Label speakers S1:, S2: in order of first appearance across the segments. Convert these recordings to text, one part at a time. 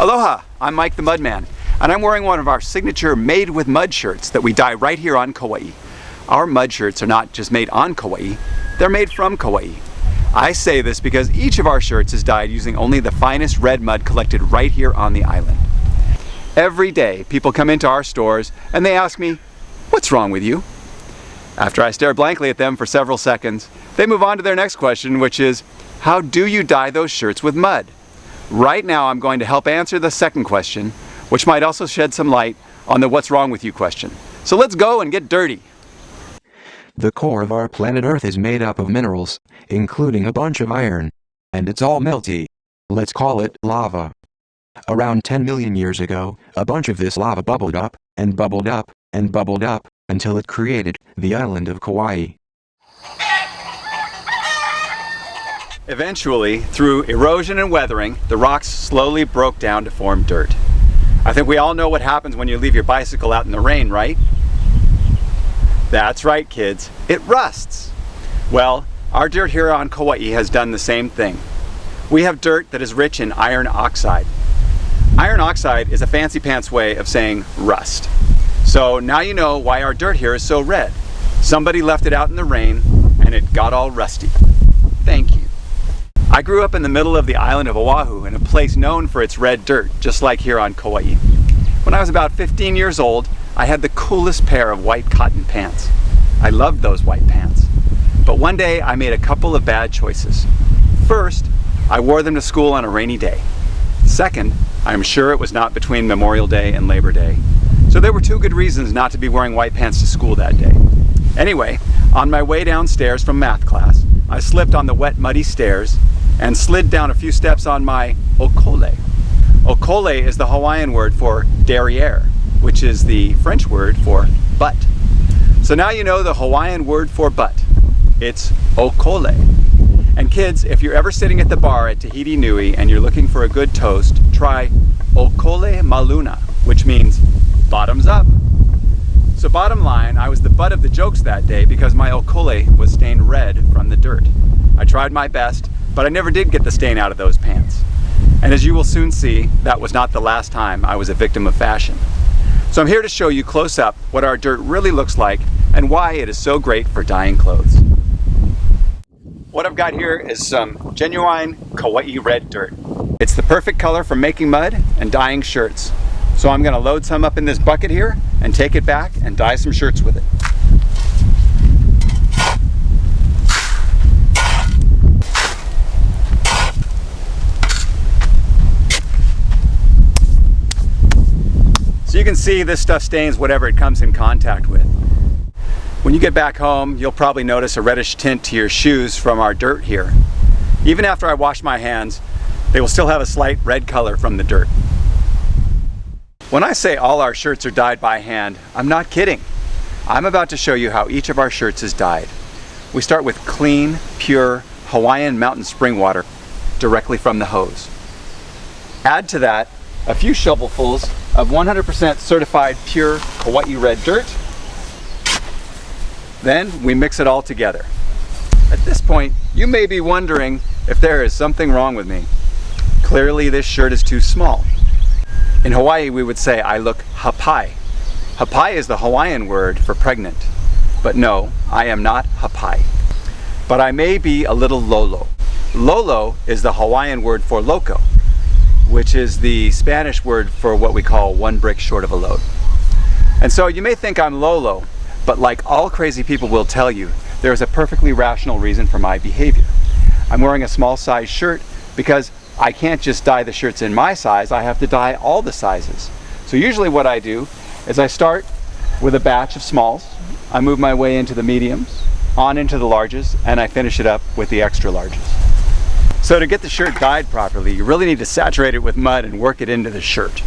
S1: Aloha, I'm Mike the Mudman, and I'm wearing one of our signature Made with Mud shirts that we dye right here on Kauai. Our mud shirts are not just made on Kauai, they're made from Kauai. I say this because each of our shirts is dyed using only the finest red mud collected right here on the island. Every day, people come into our stores and they ask me, "What's wrong with you?" After I stare blankly at them for several seconds, they move on to their next question, which is, how do you dye those shirts with mud? Right now, I'm going to help answer the second question, which might also shed some light on the what's wrong with you question. So let's go and get dirty.
S2: The core of our planet Earth is made up of minerals, including a bunch of iron. And it's all melty. Let's call it lava. Around 10 million years ago, a bunch of this lava bubbled up, and bubbled up, and bubbled up, until it created the island of Kauai.
S1: Eventually, through erosion and weathering, the rocks slowly broke down to form dirt. I think we all know what happens when you leave your bicycle out in the rain, right? That's right, kids. It rusts. Well, our dirt here on Kauai has done the same thing. We have dirt that is rich in iron oxide. Iron oxide is a fancy pants way of saying rust. So now you know why our dirt here is so red. Somebody left it out in the rain and it got all rusty. Thank you. I grew up in the middle of the island of Oahu in a place known for its red dirt, just like here on Kauai. When I was about 15 years old, I had the coolest pair of white cotton pants. I loved those white pants. But one day I made a couple of bad choices. First, I wore them to school on a rainy day. Second, I'm sure it was not between Memorial Day and Labor Day. So there were two good reasons not to be wearing white pants to school that day. Anyway, on my way downstairs from math class, I slipped on the wet, muddy stairs and slid down a few steps on my okole. Okole is the Hawaiian word for derriere, which is the French word for butt. So now you know the Hawaiian word for butt. It's okole. And kids, if you're ever sitting at the bar at Tahiti Nui and you're looking for a good toast, try okole maluna, which means bottoms up. So bottom line, I was the butt of the jokes that day because my okole was stained red from the dirt. I tried my best, but I never did get the stain out of those pants. And as you will soon see, that was not the last time I was a victim of fashion. So I'm here to show you close up what our dirt really looks like and why it is so great for dyeing clothes. What I've got here is some genuine Kauai red dirt. It's the perfect color for making mud and dyeing shirts. So I'm going to load some up in this bucket here and take it back and dye some shirts with it. So you can see this stuff stains whatever it comes in contact with. When you get back home, you'll probably notice a reddish tint to your shoes from our dirt here. Even after I wash my hands, they will still have a slight red color from the dirt. When I say all our shirts are dyed by hand, I'm not kidding. I'm about to show you how each of our shirts is dyed. We start with clean, pure Hawaiian mountain spring water directly from the hose. Add to that a few shovelfuls of 100% certified pure Kauai red dirt. Then we mix it all together. At this point, you may be wondering if there is something wrong with me. Clearly this shirt is too small. In Hawaii, we would say I look hapai. Hapai is the Hawaiian word for pregnant. But no, I am not hapai. But I may be a little lolo. Lolo is the Hawaiian word for loco, which is the Spanish word for what we call one brick short of a load. And so you may think I'm lolo, but like all crazy people will tell you, there is a perfectly rational reason for my behavior. I'm wearing a small size shirt because I can't just dye the shirts in my size, I have to dye all the sizes. So usually what I do is I start with a batch of smalls, I move my way into the mediums, on into the larges, and I finish it up with the extra larges. So to get the shirt dyed properly, you really need to saturate it with mud and work it into the shirt.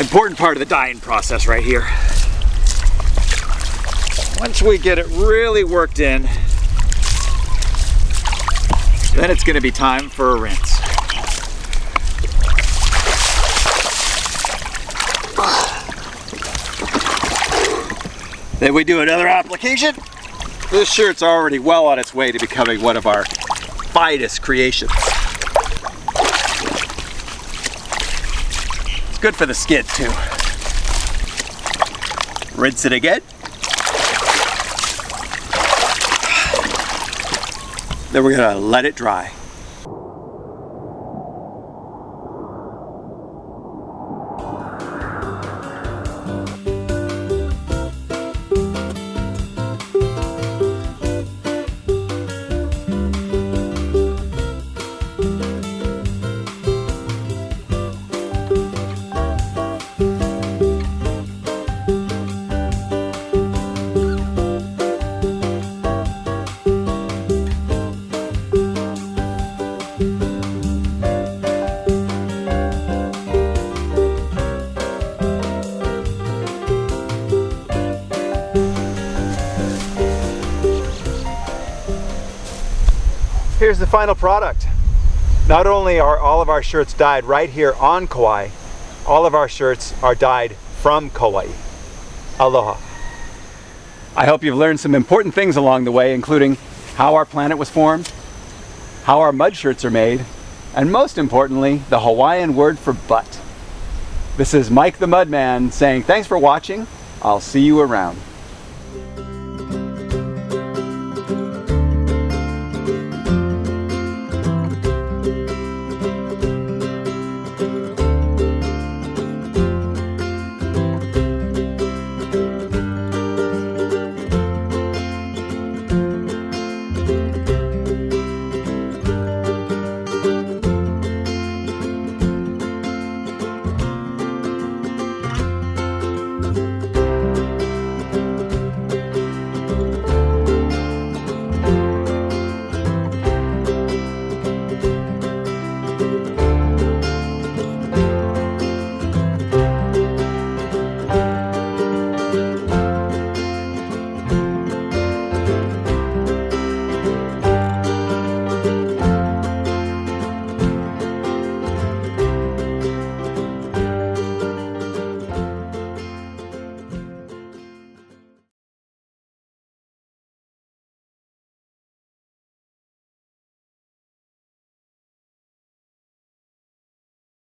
S1: Important part of the dyeing process right here. Once we get it really worked in, then it's going to be time for a rinse. Then we do another application. This shirt's already well on its way to becoming one of our finest creations. It's good for the skin too. Rinse it again. Then we're gonna let it dry. Here's the final product. Not only are all of our shirts dyed right here on Kauai, all of our shirts are dyed from Kauai. Aloha. I hope you've learned some important things along the way, including how our planet was formed, how our mud shirts are made, and most importantly, the Hawaiian word for butt. This is Mike the Mudman saying thanks for watching. I'll see you around.